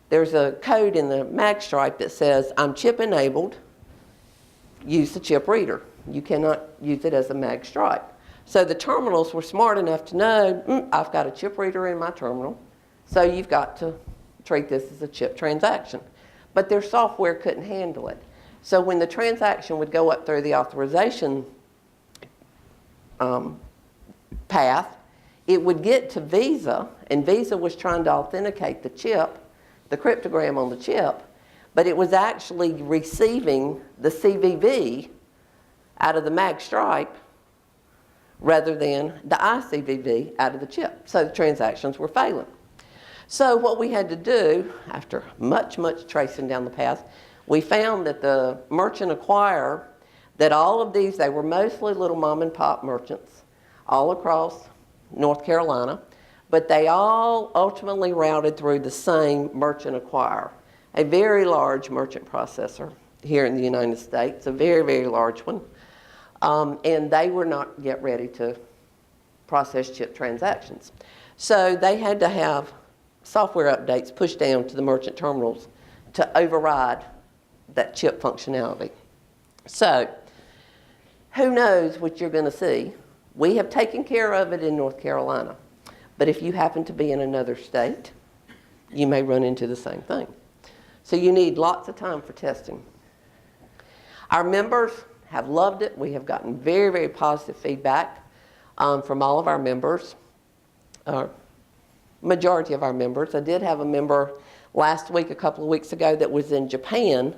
there's a code in the mag stripe that says, I'm chip-enabled, use the chip reader. You cannot use it as a mag stripe. So the terminals were smart enough to know, I've got a chip reader in my terminal, so you've got to treat this as a chip transaction. But their software couldn't handle it. So when the transaction would go up through the authorization path, it would get to Visa, and Visa was trying to authenticate the chip, the cryptogram on the chip, but it was actually receiving the CVV out of the mag stripe rather than the ICVV out of the chip. So the transactions were failing. So what we had to do, after much tracing down the path, we found that the merchant acquirer, that all of these, they were mostly little mom and pop merchants all across North Carolina, but they all ultimately routed through the same merchant acquirer, a very large merchant processor here in the United States, a very large one. And they were not yet ready to process chip transactions. So they had to have software updates pushed down to the merchant terminals to override that chip functionality. So who knows what you're going to see? We have taken care of it in North Carolina. But if you happen to be in another state, you may run into the same thing. So you need lots of time for testing. Our members have loved it. We have gotten very positive feedback from all of our members, majority of our members. I did have a member last week, a couple of weeks ago, that was in Japan,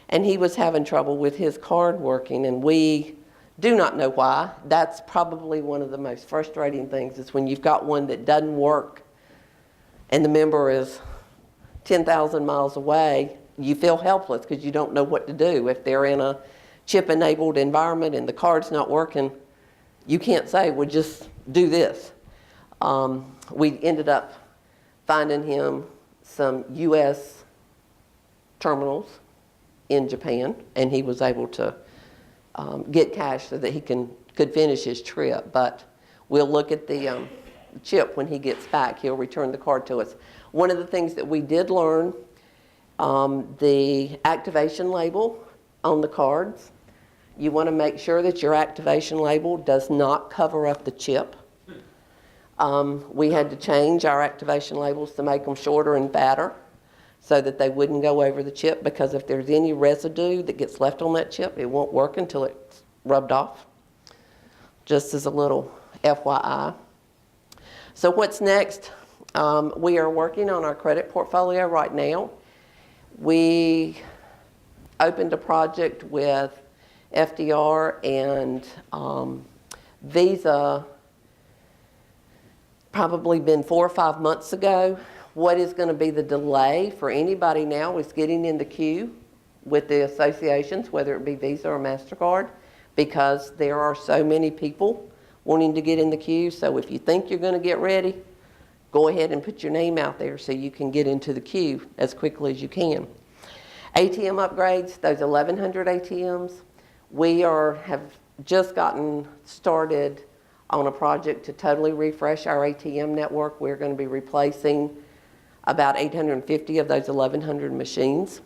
and he was having trouble with his card working, and we do not know why. That's probably one of the most frustrating things, is when you've got one that doesn't work and the member is 10,000 miles away, you feel helpless because you don't know what to do. If they're in a chip-enabled environment and the card's not working, you can't say, well, just do this. We ended up finding him some U.S. terminals in Japan, and he was able to get cash so that he could finish his trip. But we'll look at the chip when he gets back. He'll return the card to us. One of the things that we did learn, the activation label on the cards, you want to make sure that your activation label does not cover up the chip. We had to change our activation labels to make them shorter and fatter so that they wouldn't go over the chip, because if there's any residue that gets left on that chip, it won't work until it's rubbed off. Just as a little FYI. So what's next? We are working on our credit portfolio right now. We opened a project with FDR and Visa probably been 4 or 5 months ago. What is going to be the delay for anybody now is getting in the queue with the associations, whether it be Visa or MasterCard, because there are so many people wanting to get in the queue. So if you think you're going to get ready, go ahead and put your name out there so you can get into the queue as quickly as you can. ATM upgrades, those 1,100 ATMs, we have just gotten started on a project to totally refresh our ATM network. We're going to be replacing about 850 of those 1,100 machines.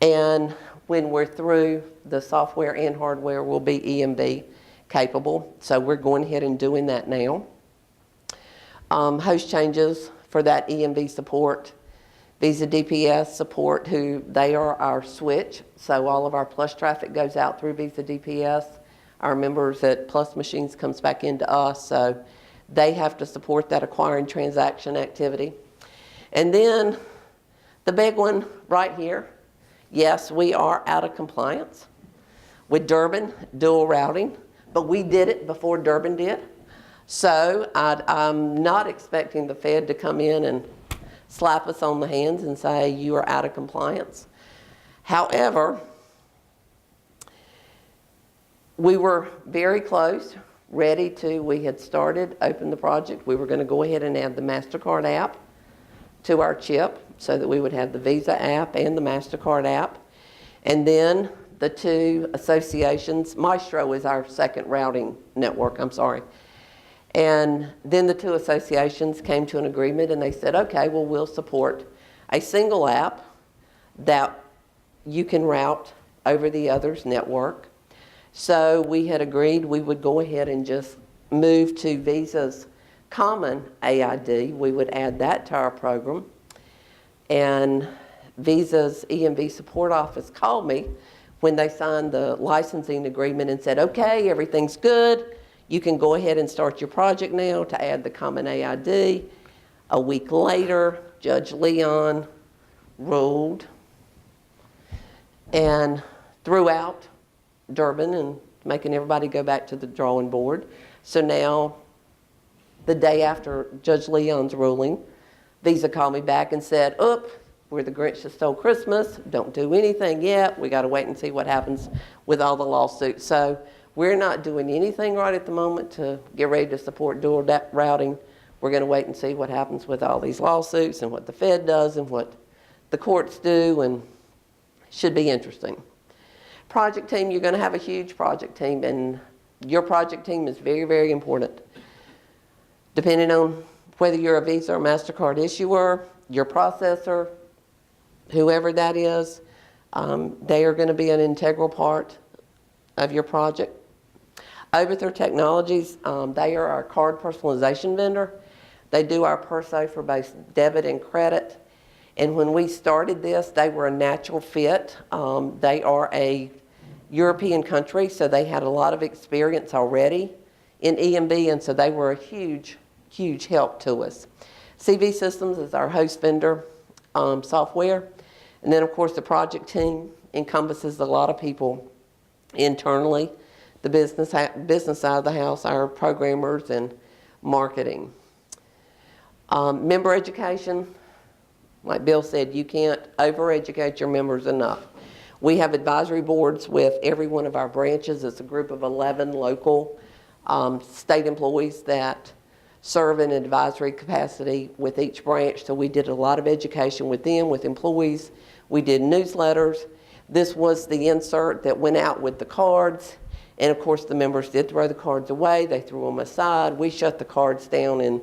And when we're through, the software and hardware will be EMV capable. So we're going ahead and doing that now. Host changes for that EMV support. Visa DPS support, they are our switch. So all of our Plus traffic goes out through Visa DPS. Our members at Plus machines comes back into us. So they have to support that acquiring transaction activity. And then the big one right here. Yes, we are out of compliance with Durbin dual routing, but we did it before Durbin did. So I'm not expecting the Fed to come in and slap us on the hands and say you are out of compliance. However, we were very close, we had started, opened the project. We were going to go ahead and add the MasterCard app to our chip so that we would have the Visa app and the MasterCard app. And then the two associations, Maestro is our second routing network, And then the two associations came to an agreement and they said, okay, well, we'll support a single app that you can route over the other's network. So we had agreed we would go ahead and just move to Visa's common AID. We would add that to our program. And Visa's EMV support office called me when they signed the licensing agreement and said, okay, everything's good. You can go ahead and start your project now to add the common AID. A week later, Judge Leon ruled and threw out Durbin and making everybody go back to the drawing board. So now, the day after Judge Leon's ruling, Visa called me back and said, we're the Grinch that stole Christmas. Don't do anything yet. We got to wait and see what happens with all the lawsuits. So we're not doing anything right at the moment to get ready to support dual routing. We're going to wait and see what happens with all these lawsuits and what the Fed does and what the courts do, and it should be interesting. Project team, you're going to have a huge project team, and your project team is very, very important. Depending on whether you're a Visa or MasterCard issuer, your processor, whoever that is, they are going to be an integral part of your project. Overthrow Technologies, they are our card personalization vendor. They do our Perso for both debit and credit. And when we started this, they were a natural fit. They are a European country, so they had a lot of experience already in EMV, and so they were a huge, huge help to us. CV Systems is our host vendor software. And then, of course, the project team encompasses a lot of people internally, the business side of the house, our programmers, and marketing. Member education, like Bill said, you can't over-educate your members enough. We have advisory boards with every one of our branches. It's a group of 11 local state employees that serve in advisory capacity with each branch. So we did a lot of education with them, with employees. We did newsletters. This was the insert that went out with the cards. And of course, the members did throw the cards away. They threw them aside. We shut the cards down in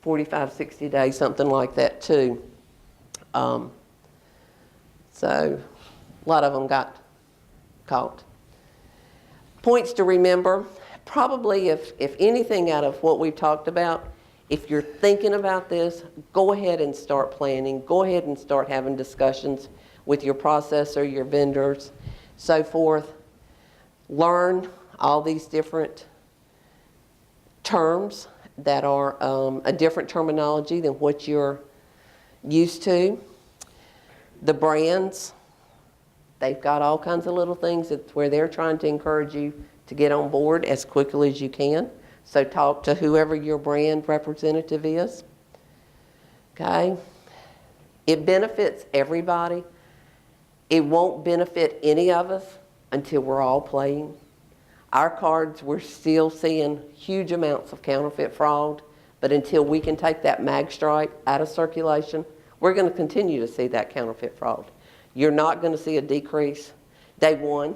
45, 60 days, something like that too. So a lot of them got caught. Points to remember. Probably if anything out of what we've talked about, if you're thinking about this, go ahead and start planning. Go ahead and start having discussions with your processor, your vendors, so forth. Learn all these different terms that are a different terminology than what you're used to. The brands, They've got all kinds of little things where they're trying to encourage you to get on board as quickly as you can. So talk to whoever your brand representative is. Okay? It benefits everybody. It won't benefit any of us until we're all playing. Our cards, we're still seeing huge amounts of counterfeit fraud, but until we can take that mag stripe out of circulation, we're going to continue to see that counterfeit fraud. You're not going to see a decrease day one.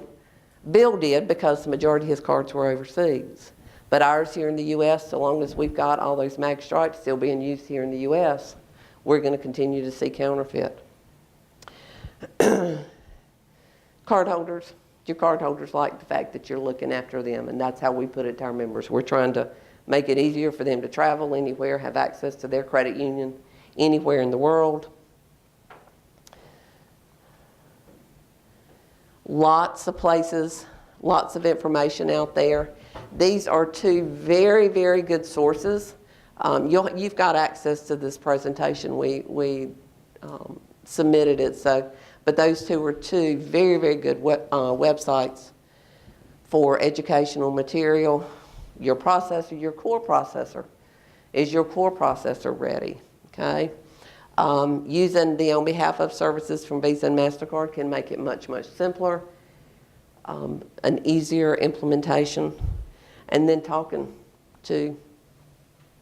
Bill did because the majority of his cards were overseas. But ours here in the U.S., so long as we've got all those mag stripes still being used here in the U.S., we're going to continue to see counterfeit. Cardholders. Your cardholders like the fact that you're looking after them, and that's how we put it to our members. We're trying to make it easier for them to travel anywhere, have access to their credit union anywhere in the world. Lots of places, lots of information out there. These are two very, very good sources. You've got access to this presentation. We submitted it, but those two are two very, very good websites for educational material. Your processor, your core processor. Is your core processor ready? Okay. Using the on behalf of services from Visa and MasterCard can make it much, much simpler, an easier implementation, and then talking to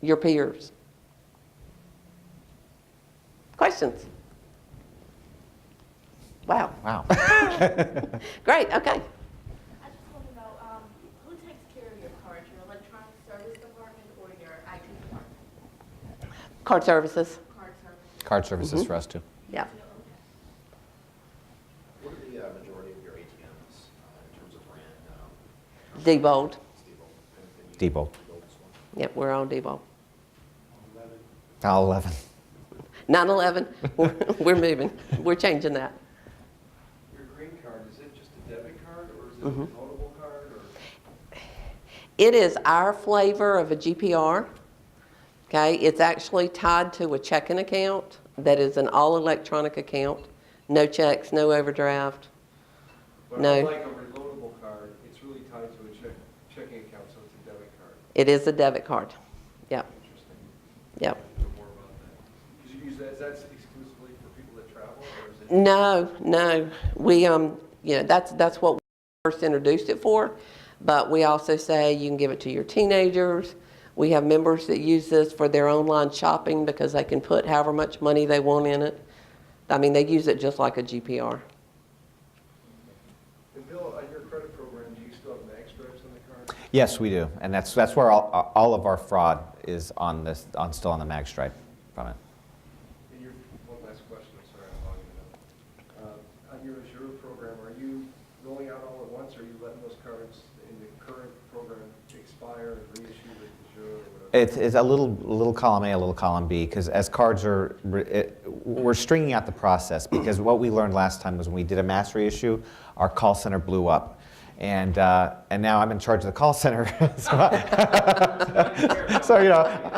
your peers. Questions? Wow. Wow. Great, okay. I just want to know, who takes care of your cards, your electronic service department or your IT department? Card services. Card service. Card services for us too. Yeah. What are the majority of your ATMs in terms of brand? Diebold. Diebold. Yep, we're on Diebold. 11. 9/11, we're moving. We're changing that. Your green card, is it just a debit card or is it a notable card? Or? It is our flavor of a GPR. Okay, it's actually tied to a checking account that is an all-electronic account. No checks, no overdraft. But No. unlike a reloadable card, it's really tied to a checking account, so it's a debit card. It is a debit card. Yep, Interesting. yep. A little more about that. Because you use that, is that exclusively for people that travel, or is it? No. We, that's what we first introduced it for. But we also say you can give it to your teenagers. We have members that use this for their online shopping because they can put however much money they want in it. I mean, they use it just like a GPR. And Bill, on your credit program, do you still have mag stripes on the card? Yes, we do, and that's where all of our fraud is still on the mag stripe from it. And one last question, I'm sorry, I'm hogging it up. On your Azure program, are you rolling out all at once, or are you letting those cards in the current program expire and reissue with Azure or whatever? It's a little column A, a little column B, because as cards we're stringing out the process, because what we learned last time was when we did a mass reissue, our call center blew up. And now I'm in charge of the call center, so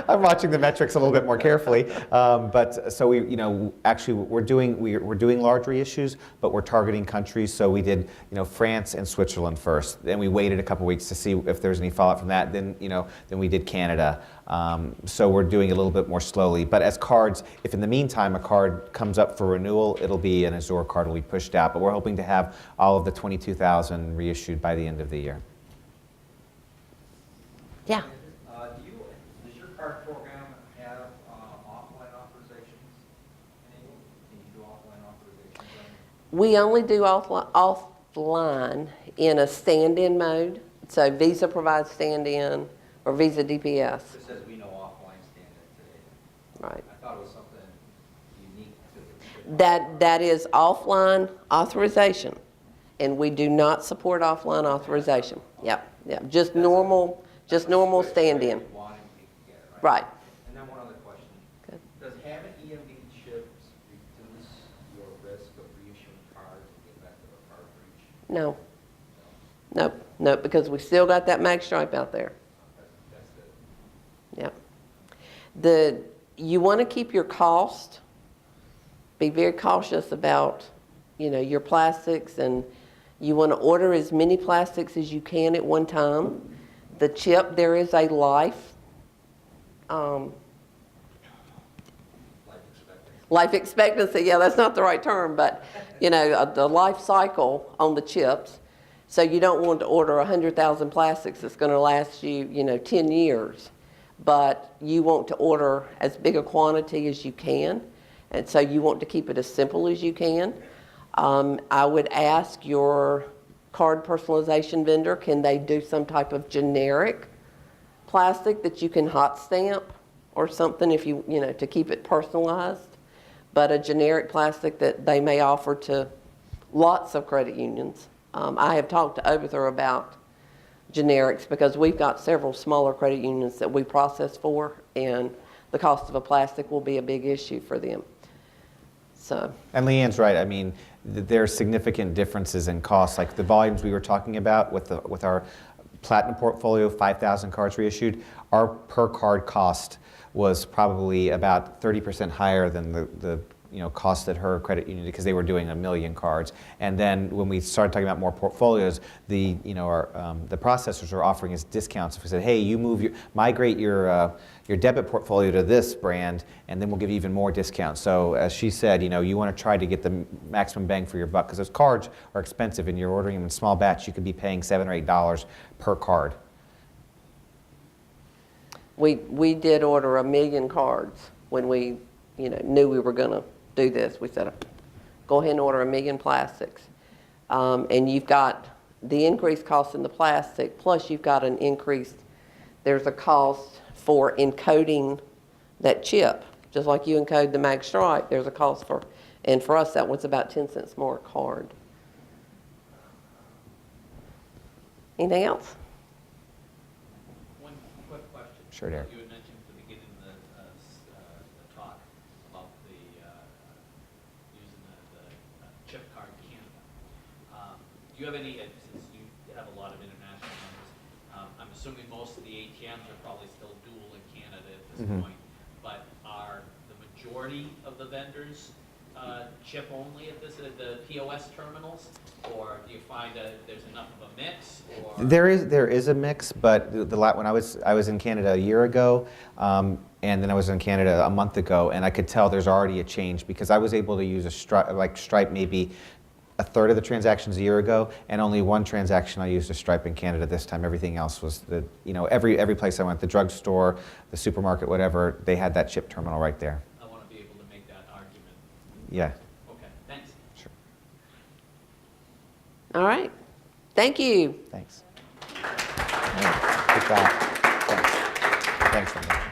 I'm watching the metrics a little bit more carefully. But so we're doing large reissues, but we're targeting countries. So we did France and Switzerland first. Then we waited a couple weeks to see if there's any fallout from that. Then we did Canada. So we're doing a little bit more slowly. But as cards, if in the meantime a card comes up for renewal, it'll be an Azure card will be pushed out. But we're hoping to have all of the 22,000 reissued by the end of the year. Yeah. Does your card program have offline authorizations enabled? Can you do offline authorizations? We only do offline in a stand-in mode. So Visa provides stand-in or Visa DPS. It says we know offline standard today. Right. I thought it was something unique to the That is offline authorization, and we do not support offline authorization. Yep. Just normal stand-in. wanting to get it, Right. And then one other question. Good. Does having EMV chips reduce your risk of reissuing cards and the effect of a card breach? No. Nope, because we still got that mag stripe out there. That's it. Yep. You want to keep your cost, be very cautious about your plastics, and you want to order as many plastics as you can at one time. The chip, there is a life. Life expectancy, yeah, that's not the right term, but, the life cycle on the chips. So you don't want to order 100,000 plastics that's going to last you, 10 years. But you want to order as big a quantity as you can. And so you want to keep it as simple as you can. I would ask your card personalization vendor, can they do some type of generic plastic that you can hot stamp or something if to keep it personalized? But a generic plastic that they may offer to lots of credit unions. I have talked to Overthrow about generics because we've got several smaller credit unions that we process for, and the cost of a plastic will be a big issue for them. So. And Leanne's right. I mean, there are significant differences in costs, like the volumes we were talking about with our Platinum portfolio, 5,000 cards reissued. Our per card cost was probably about 30% higher than the cost at her credit union because they were doing 1 million cards. And then when we started talking about more portfolios, the processors are offering us discounts. If we said, hey, you migrate your debit portfolio to this brand, and then we'll give you even more discounts. So as she said, you want to try to get the maximum bang for your buck because those cards are expensive, and you're ordering them in small batch. You could be paying $7 or $8 per card. We did order 1 million cards when we knew we were going to do this. We said, go ahead and order 1 million plastics. And you've got the increased cost in the plastic, plus you've got an increase, there's a cost for encoding that chip. Just like you encode the mag stripe, there's a cost for, and for us that was about 10 cents more a card. Anything else? One quick question. Sure, Derek. You had mentioned at the beginning of the talk about using the chip card in Canada. Do you have any, since you have a lot of international members, I'm assuming most of the ATMs are probably still dual in Canada at this point, but are the majority of the vendors chip only at the POS terminals, or do you find that there's enough of a mix? Or? There is a mix, but when I was in Canada a year ago, and then I was in Canada a month ago, and I could tell there's already a change because I was able to use Stripe maybe a third of the transactions a year ago, and only one transaction I used a Stripe in Canada this time. Everything else was every place I went, the drugstore, the supermarket, whatever, they had that chip terminal right there. I want to be able to make that argument. Yeah. Okay, thanks. Sure. All right. Thank you. Thanks. Yeah, good job. Thanks. Thanks, Linda.